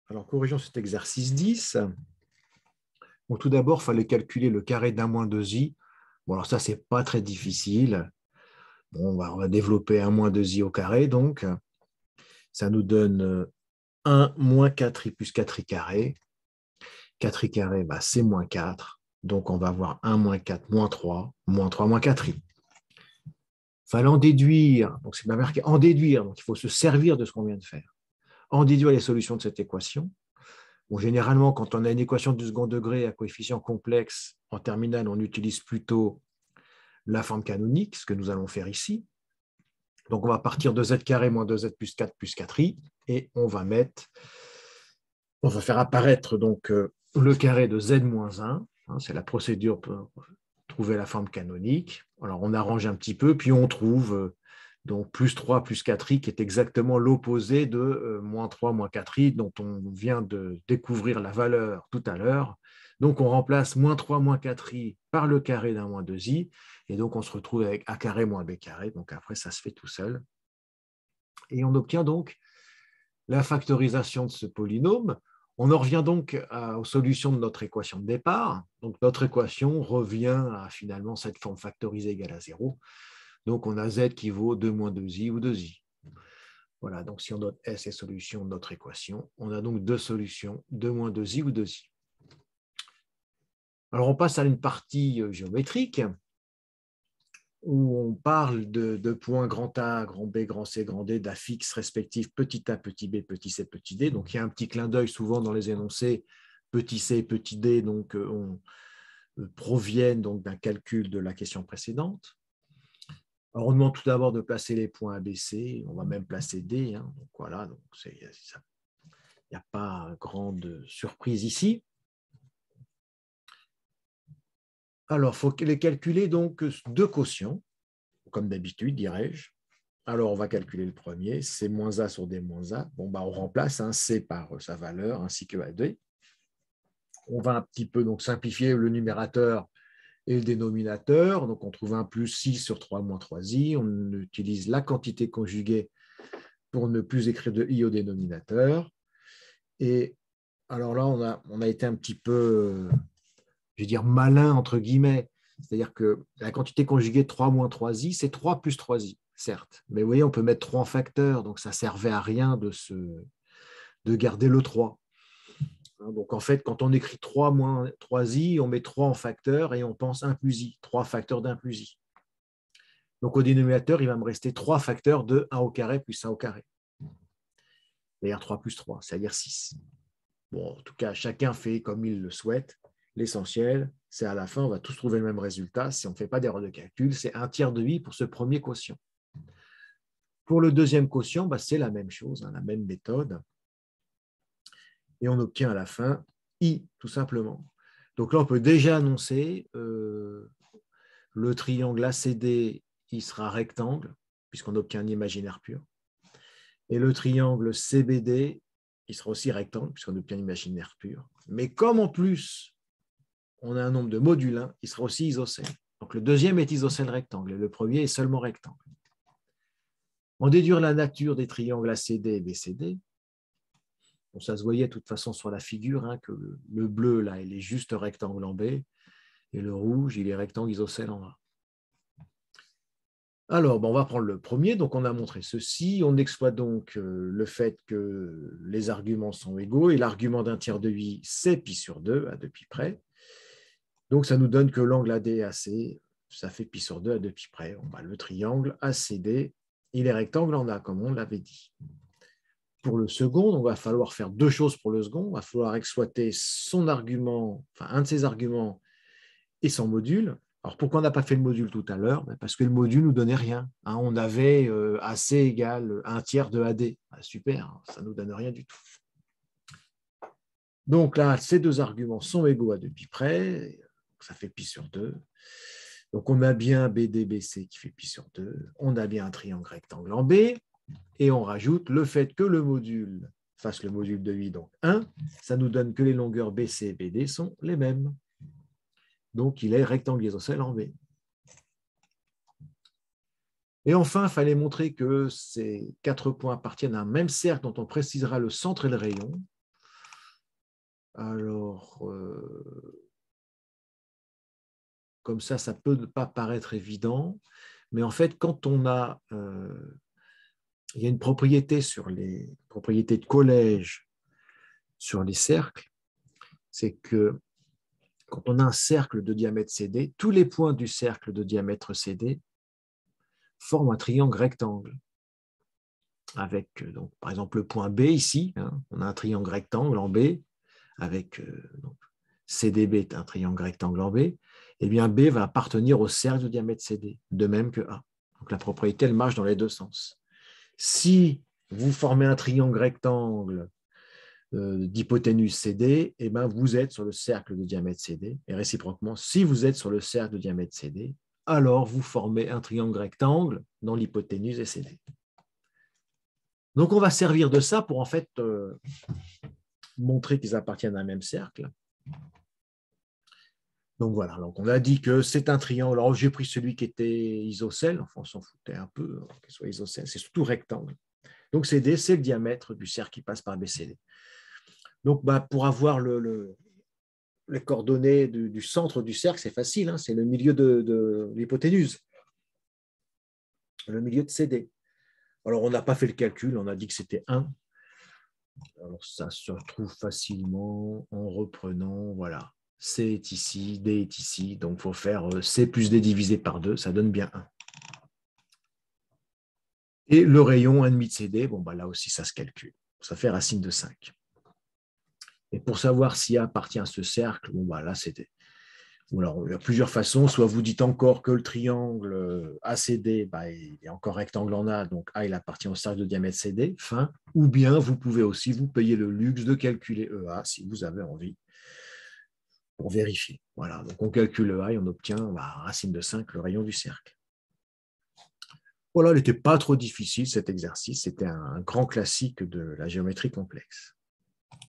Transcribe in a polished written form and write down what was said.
Alors, corrigeons cet exercice 10. Bon, tout d'abord, il fallait calculer le carré d'un moins 2i. Bon, alors ça, ce n'est pas très difficile. Bon, on va développer un moins 2i au carré, donc ça nous donne 1 moins 4i plus 4i carré. 4i carré, bah, c'est moins 4. Donc, on va avoir 1 moins 4 moins 3 moins 4i. Il fallait en déduire. Donc, c'est marqué en déduire. Donc, il faut se servir de ce qu'on vient de faire. En déduire les solutions de cette équation. Bon, généralement, quand on a une équation du second degré à coefficient complexe en terminale, on utilise plutôt la forme canonique, ce que nous allons faire ici. Donc, on va partir de z carré moins 2z plus 4 plus 4i et on va faire apparaître donc le carré de z moins 1. C'est la procédure pour trouver la forme canonique. Alors, on arrange un petit peu, puis on trouve donc plus 3 plus 4i qui est exactement l'opposé de moins 3 moins 4i dont on vient de découvrir la valeur tout à l'heure. Donc, on remplace moins 3 moins 4i par le carré d'un moins 2i. Et donc, on se retrouve avec a carré moins b carré. Donc, après, ça se fait tout seul. Et on obtient donc la factorisation de ce polynôme. On en revient donc aux solutions de notre équation de départ. Donc, notre équation revient à finalement cette forme factorisée égale à 0. Donc, on a z qui vaut 2 moins 2i ou 2i. Voilà, donc si on note S est solution de notre équation, on a donc deux solutions, 2 moins 2i ou 2i. Alors, on passe à une partie géométrique où on parle de points grand A, grand B, grand C, grand D, d'affixes respectifs petit a, petit b, petit c, petit d. Donc, il y a un petit clin d'œil souvent dans les énoncés petit c, petit d, donc proviennent donc d'un calcul de la question précédente. Alors, on demande tout d'abord de placer les points A, B, C. On va même placer D. Donc, voilà, donc il n'y a pas grande surprise ici. Alors, il faut les calculer donc deux quotients, comme d'habitude, dirais-je. Alors, on va calculer le premier, C moins A sur D moins A. Bon, bah, on remplace C par sa valeur ainsi que AD. On va un petit peu donc simplifier le numérateur et le dénominateur. Donc, on trouve un plus 6 sur 3 moins 3i. On utilise la quantité conjuguée pour ne plus écrire de i au dénominateur. Et alors là, on a été un petit peu, je vais dire, malin, entre guillemets. C'est-à-dire que la quantité conjuguée de 3 moins 3i, c'est 3 plus 3i, certes. Mais vous voyez, on peut mettre 3 en facteur, donc ça ne servait à rien de garder le 3. Donc en fait, quand on écrit 3 moins 3i, on met 3 en facteur et on pense 1 plus i, 3 facteurs d'1 plus i. Donc au dénominateur, il va me rester 3 facteurs de 1 au carré plus 1 au carré. C'est-à-dire 3 plus 3, c'est-à-dire 6. Bon, en tout cas, chacun fait comme il le souhaite. L'essentiel, c'est à la fin, on va tous trouver le même résultat. Si on ne fait pas d'erreur de calcul, c'est 1 tiers de i pour ce premier quotient. Pour le deuxième quotient, c'est la même chose, la même méthode. Et on obtient à la fin i, tout simplement. Donc là, on peut déjà annoncer le triangle ACD, il sera rectangle, puisqu'on obtient un imaginaire pur. Et le triangle CBD, il sera aussi rectangle, puisqu'on obtient un imaginaire pur. Mais comme en plus, on a un nombre de modules 1, il sera aussi isocèle. Donc le deuxième est isocèle rectangle, et le premier est seulement rectangle. On déduire la nature des triangles ACD et BCD. Bon, ça se voyait de toute façon sur la figure, que le bleu, là, il est juste rectangle en B, et le rouge, il est rectangle isocèle en A. Alors, on va prendre le premier. Donc, on a montré ceci. On exploite donc le fait que les arguments sont égaux, et l'argument d'un tiers de i, c'est pi sur 2, à 2 pi près. Donc, ça nous donne que l'angle ADAC, ça fait pi sur 2 à 2 pi près. Le triangle ACD, il est rectangle en A, comme on l'avait dit. Pour le second, il va falloir faire deux choses pour le second. Il va falloir exploiter son argument, enfin un de ses arguments et son module. Alors, pourquoi on n'a pas fait le module tout à l'heure? Parce que le module ne nous donnait rien. On avait AC égale 1 tiers de AD. Super, ça ne nous donne rien du tout. Donc là, ces deux arguments sont égaux à 2 pi près. Ça fait pi sur 2. Donc, on a bien BDBC qui fait pi sur 2. On a bien un triangle rectangle en B. Et on rajoute le fait que le module fasse le module de i, donc 1, ça nous donne que les longueurs BC et BD sont les mêmes. Donc, il est rectangle isocèle en B. Et enfin, il fallait montrer que ces 4 points appartiennent à un même cercle dont on précisera le centre et le rayon. Alors, comme ça ne peut ne pas paraître évident, mais en fait, quand on a, il y a une propriété sur les propriétés de collège sur les cercles, c'est que quand on a un cercle de diamètre CD, tous les points du cercle de diamètre CD forment un triangle rectangle. Avec, donc, par exemple, le point B ici, hein, on a un triangle rectangle en B, avec donc, CDB est un triangle rectangle en B, et bien B va appartenir au cercle de diamètre CD, de même que A. Donc la propriété, elle marche dans les deux sens. Si vous formez un triangle rectangle d'hypoténuse CD, et ben vous êtes sur le cercle de diamètre CD, et réciproquement, si vous êtes sur le cercle de diamètre CD, alors vous formez un triangle rectangle dont l'hypoténuse est CD. Donc on va servir de ça pour en fait montrer qu'ils appartiennent à un même cercle. Donc voilà, donc on a dit que c'est un triangle. Alors j'ai pris celui qui était isocèle, enfin on s'en foutait un peu qu'il soit isocèle, c'est surtout rectangle. Donc CD, c'est le diamètre du cercle qui passe par BCD. Donc pour avoir les coordonnées du centre du cercle, c'est facile, hein, c'est le milieu de l'hypoténuse, le milieu de CD. Alors on n'a pas fait le calcul, on a dit que c'était 1. Alors ça se retrouve facilement en reprenant, voilà. C est ici, D est ici, donc il faut faire C plus D divisé par 2, ça donne bien 1. Et le rayon 1,5 de CD, bon, là aussi ça se calcule, ça fait racine de 5. Et pour savoir si A appartient à ce cercle, là c'était. Alors, il y a plusieurs façons, soit vous dites encore que le triangle ACD, il est encore rectangle en A, donc A il appartient au cercle de diamètre CD, fin, ou bien vous pouvez aussi vous payer le luxe de calculer EA si vous avez envie, pour vérifier. Voilà, donc on calcule EA et on obtient racine de 5, le rayon du cercle. Voilà, il n'était pas trop difficile cet exercice, c'était un grand classique de la géométrie complexe.